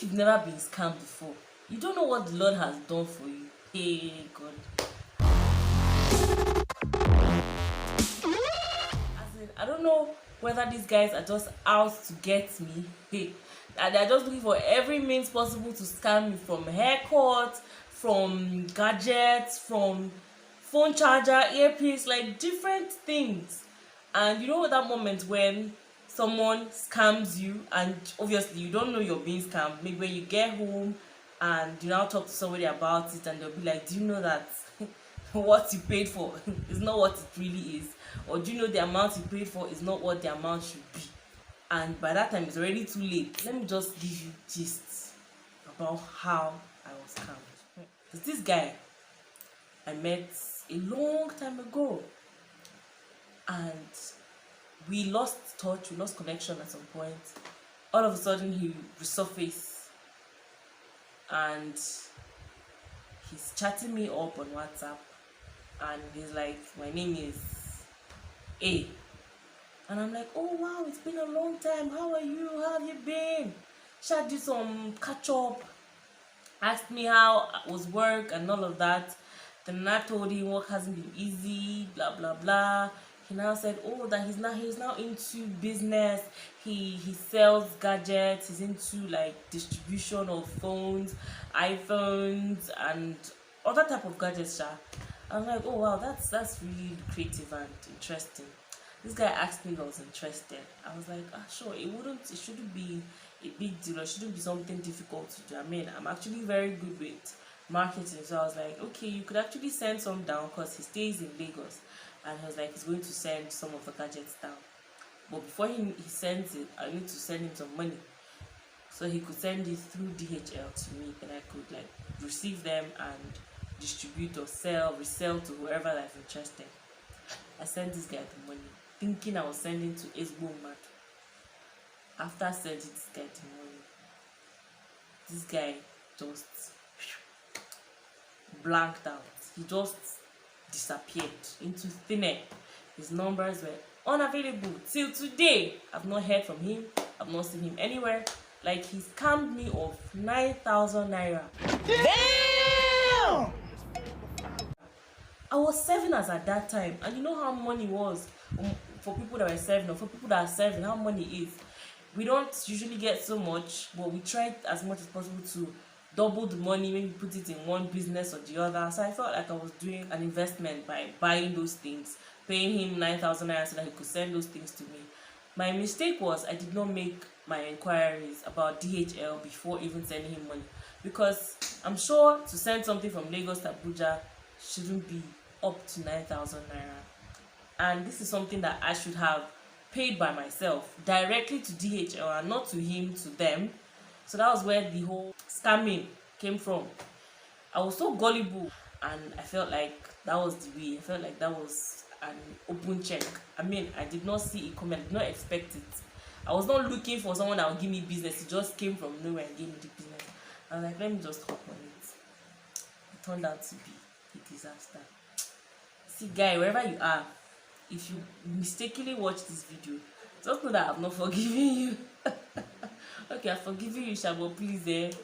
if you've never been scammed before, you don't know what the Lord has done for you. Hey God. As in, I don't know whether these guys are just out to get me. Hey, that they're just looking for every means possible to scam me, from haircut, from gadgets, from phone charger, earpiece, like different things. And you know that moment when someone scams you and obviously you don't know you're being scammed, maybe when you get home and you now talk to somebody about it and they'll be like, do you know that what you paid for is not what it really is, or do you know the amount you paid for is not what the amount should be? And by that time it's already too late. Let me just give you gist about how I was scammed. There's this guy I met a long time ago, and we lost touch, we lost connection at some point. All of a sudden he resurfaced and he's chatting me up on WhatsApp, and he's like, my name is A. And I'm like, oh wow, it's been a long time, how are you, how have you been? Shall do some catch up, asked me how was work and all of that. Then I told him work hasn't been easy, blah blah blah. He now said, oh, that he's now into business. He sells gadgets. He's into like distribution of phones, iPhones, and other type of gadgets. I'm like, oh wow, that's really creative and interesting. This guy asked me if I was interested. I was like, sure. It shouldn't be a big deal. It shouldn't be something difficult to do. I mean, I'm actually very good with marketing. So I was like, okay, you could actually send some down, because he stays in Lagos. And he was like, he's going to send some of the gadgets down. But before he sends it, I need to send him some money. So he could send it through DHL to me, and I could like receive them and distribute or resell to whoever that's interested. I sent this guy the money, thinking I was sending to Esbo Mad. After sending this guy the money, this guy just blanked out. He just disappeared into thin air. His numbers were unavailable till today. I've not heard from him. I've not seen him anywhere. Like, he scammed me of 9,000 naira. Damn! I was serving as at that time, and you know how money was for people that were serving, or for people that are serving, how money is. We don't usually get so much, but we tried as much as possible to double the money, maybe put it in one business or the other. So I felt like I was doing an investment by buying those things, paying him 9,000 naira so that he could send those things to me. My mistake was I did not make my inquiries about DHL before even sending him money, because I'm sure to send something from Lagos to Abuja shouldn't be up to 9,000 naira. And this is something that I should have paid by myself directly to DHL and not to him, to them. So that was where the whole scamming came from. I was so gullible, and I felt like that was the way. I felt like that was an open check. I mean, I did not see it coming. I did not expect it. I was not looking for someone that would give me business. It just came from nowhere and gave me the business. I was like, let me just hop on it. It turned out to be a disaster. See, guy, wherever you are, if you mistakenly watch this video, just know that I've not forgiven you. Okay, I've forgiven you, Sha, but please,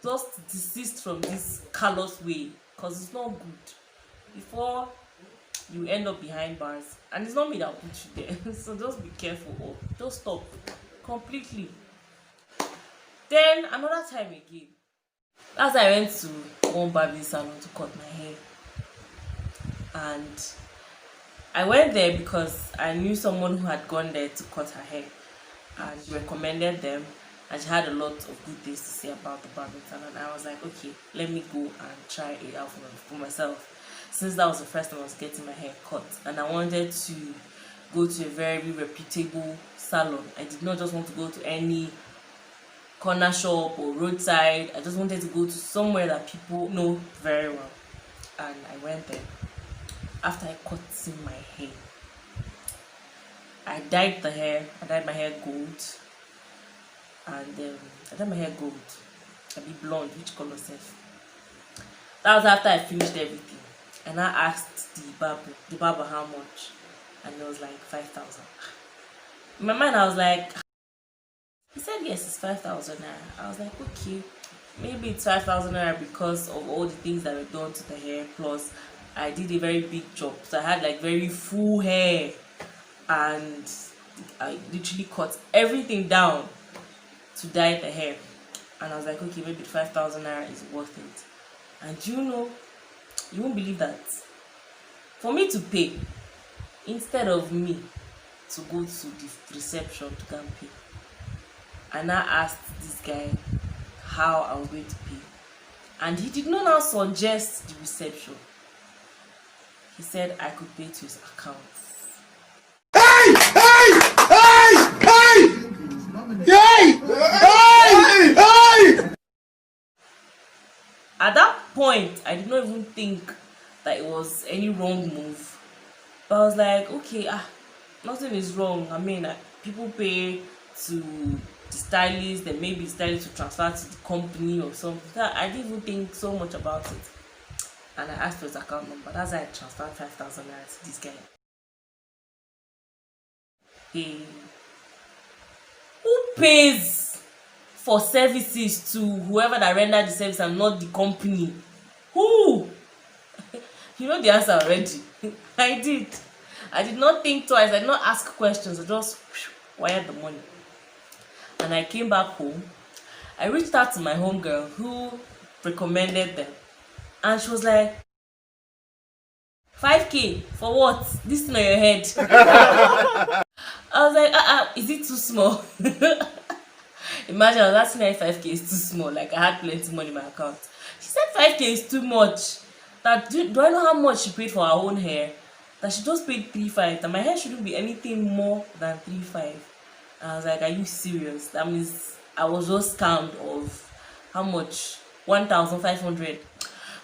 just desist from this callous way, because it's not good. Before you end up behind bars, and it's not me that will put you there. So just be careful, or just stop completely. Then another time again, as I went to one barbing salon to cut my hair, and I went there because I knew someone who had gone there to cut her hair and recommended them, and she had a lot of good things to say about the barbing salon. I was like, okay, let me go and try it out for myself, since that was the first time I was getting my hair cut, and I wanted to go to a very reputable salon. I did not just want to go to any corner shop or roadside. I just wanted to go to somewhere that people know very well, and I went there. After I cut in my hair, I dyed my hair gold, and I dyed my hair gold. I be blonde, which color self? That was after I finished everything, and I asked the barber how much, and it was like 5,000. In my mind, I was like, He said yes, it's 5,000 naira. I was like, okay, maybe it's 5,000 naira because of all the things that were done to the hair. Plus, I did a very big job, so I had like very full hair, and I literally cut everything down to dye the hair. And I was like, okay, maybe 5,000 naira is worth it. And you won't believe that for me to pay, instead of me to go to the reception to go and pay, I now asked this guy how I was going to pay, and he did not now suggest the reception. He said I could pay to his account. Hey! Hey! Hey! Hey! Hey! Hey! Hey! At that point, I did not even think that it was any wrong move. But I was like, okay, nothing is wrong. I mean, people pay to the stylist, then maybe the stylist to transfer to the company or something. So I didn't even think so much about it. And I asked for his account number. That's how I transferred 5,000 naira to this guy. Hey, who pays for services to whoever that rendered the service and not the company? Who? You know the answer already. I did not think twice. I did not ask questions. I just wired the money. And I came back home. I reached out to my homegirl who recommended them. And she was like, 5K for what? This thing on your head. I was like, is it too small? Imagine I was asking her if 5K is too small. Like I had plenty money in my account. She said 5K is too much. That do I know how much she paid for her own hair? That she just paid 3,500. That my hair shouldn't be anything more than 3,500. I was like, are you serious? That means I was just scammed of how much? 1,500.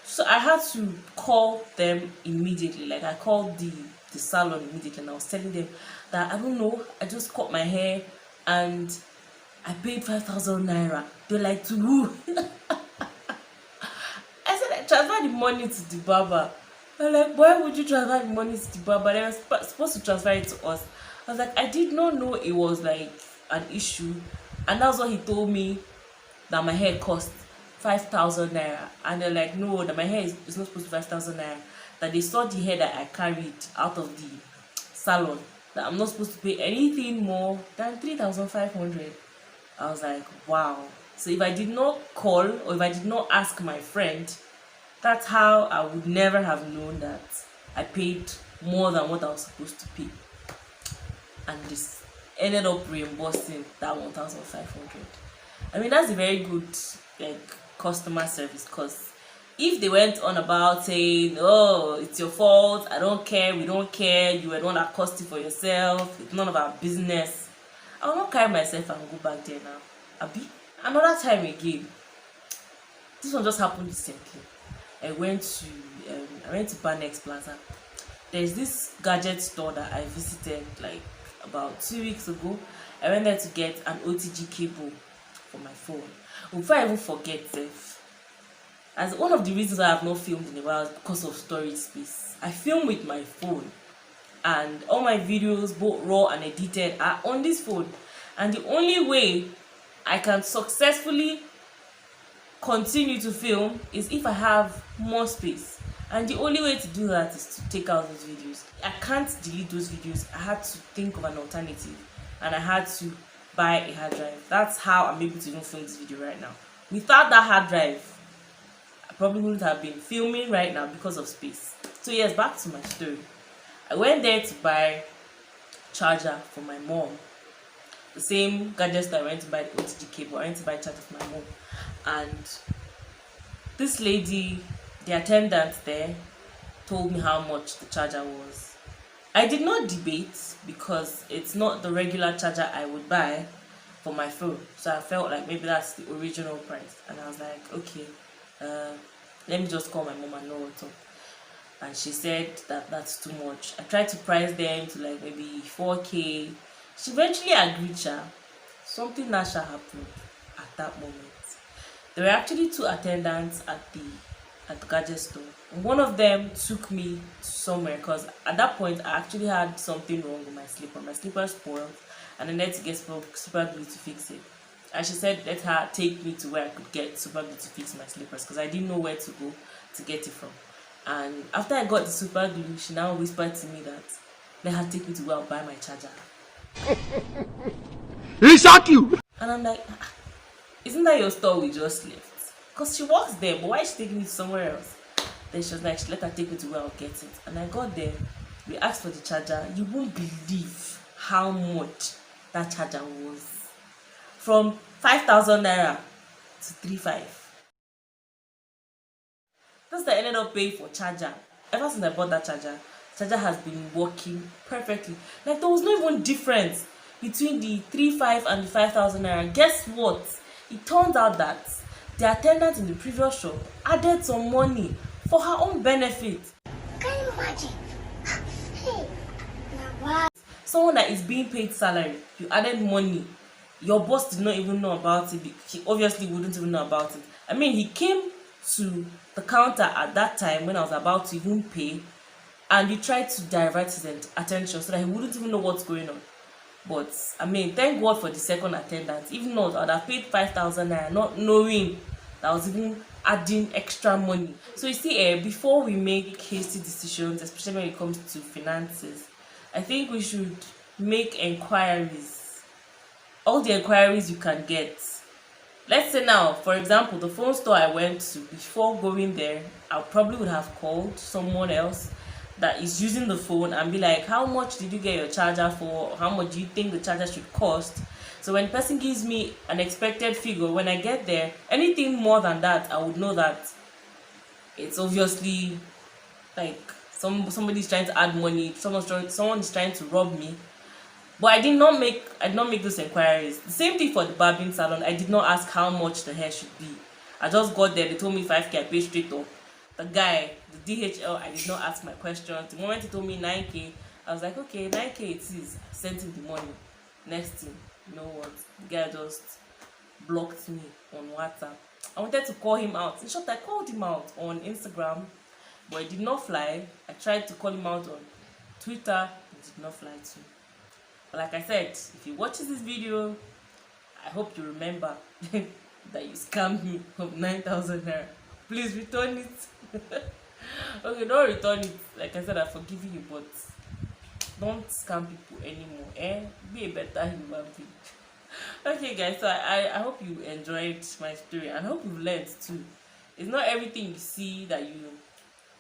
So I had to call them immediately. Like I called the salon immediately, and I was telling them that I don't know, I just cut my hair and I paid 5,000 naira. They're like, to who? I said I transferred the money to the barber. They're like, why would you transfer the money to the barber? They were supposed to transfer it to us. I was like, I did not know it was like an issue. And that's what he told me, that my hair cost 5,000 naira. And they're like, no, that my hair is not supposed to be 5,000 naira. That they saw the hair that I carried out of the salon, that I'm not supposed to pay anything more than 3,500. I was like, wow. So if I did not call, or if I did not ask my friend, that's how I would never have known that I paid more than what I was supposed to pay. And this ended up reimbursing that 1,500. I mean, that's a very good customer service, because if they went on about saying, oh, it's your fault, I don't care, we don't care, you were the one that cost it for yourself, it's none of our business, I will not carry myself and go back there now. Abi? Another time again, this one just happened recently. I went to Banex Plaza. There's this gadget store that I visited like about 2 weeks ago. I went there to get an OTG cable for my phone. Before I even forget, as one of the reasons I have not filmed in a while is because of storage space. I film with my phone, and all my videos, both raw and edited, are on this phone. And the only way I can successfully continue to film is if I have more space. And the only way to do that is to take out those videos. I can't delete those videos. I had to think of an alternative, and I had to buy a hard drive. That's how I'm able to even film this video right now. Without that hard drive, I probably wouldn't have been filming right now because of space. So yes, back to my story. I went there to buy charger for my mom. The same gadgets that I went to buy the OTG cable, I went to buy charger for my mom. And this lady, the attendant there, told me how much the charger was. I did not debate, because it's not the regular charger I would buy for my phone. So I felt like maybe that's the original price. And I was like, okay, let me just call my mom and know what's up. And she said that that's too much. I tried to price them to like maybe 4K. She eventually agreed. Something natural happened at that moment. There were actually two attendants at the gadget store. And one of them took me somewhere, because at that point I actually had something wrong with my slipper. My slipper spoiled, and I needed to get super glue to fix it. and she said let her take me to where I could get Super Glue to fix my slippers because I didn't know where to go to get it from. And after I got the Super Glue, she now whispered to me that let her take me to where I'll buy my charger. He shock you. And I'm like, isn't that your store we just left? Because she works there, but why is she taking me to somewhere else? Then she was like, let her take me to where I'll get it. And I got there, we asked for the charger. You won't believe how much that charger was. From 5,000 naira to 3,500. That's that I ended up paying for charger. Ever since I bought that charger has been working perfectly. Like there was no even difference between the 3,500 and the 5,000 naira. Guess what? It turns out that the attendant in the previous shop added some money for her own benefit. Can you imagine? Hey, wow. Someone that is being paid salary, you added money. Your boss did not even know about it. He obviously wouldn't even know about it. I mean, he came to the counter at that time when I was about to even pay, and you tried to divert his attention so that he wouldn't even know what's going on. But I mean, thank God for the second attendant. If not, I would have paid 5,000 naira not knowing that I was even adding extra money. So you see, before we make hasty decisions, especially when it comes to finances, I think we should make enquiries. All the enquiries you can get. Let's say now, for example, the phone store I went to, before going there, I probably would have called someone else that is using the phone and be like, how much did you get your charger for? How much do you think the charger should cost? So when the person gives me an expected figure, when I get there, anything more than that, I would know that it's obviously like somebody's trying to add money, someone is trying to rob me. But I did not make those inquiries. The same thing for the barbing salon. I did not ask how much the hair should be. I just got there, they told me 5K, I paid straight up. The guy, the DHL, I did not ask my questions. The moment he told me 9K, I was like, okay, 9K it is. I sent him the money. Next thing, you know what? The guy just blocked me on WhatsApp. I wanted to call him out. In short, I called him out on Instagram, but it did not fly. I tried to call him out on Twitter, it did not fly too. But like I said, if he watches this video, I hope you remember that you scammed me of 9,000 naira. Please return it. Okay, don't return it. Like I said, I've forgiven you, but don't scam people anymore. Be a better human being. Okay guys, so I hope you enjoyed my story and I hope you've learned too. It's not everything you see that you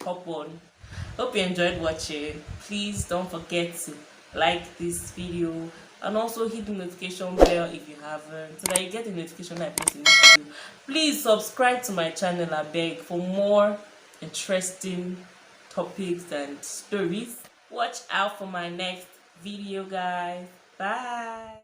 hop on. Hope you enjoyed watching. Please don't forget to like this video and also hit the notification bell if you haven't, so that you get a notification when I post a new video. Please subscribe to my channel, I beg, for more interesting topics and stories. Watch out for my next video, guys. Bye.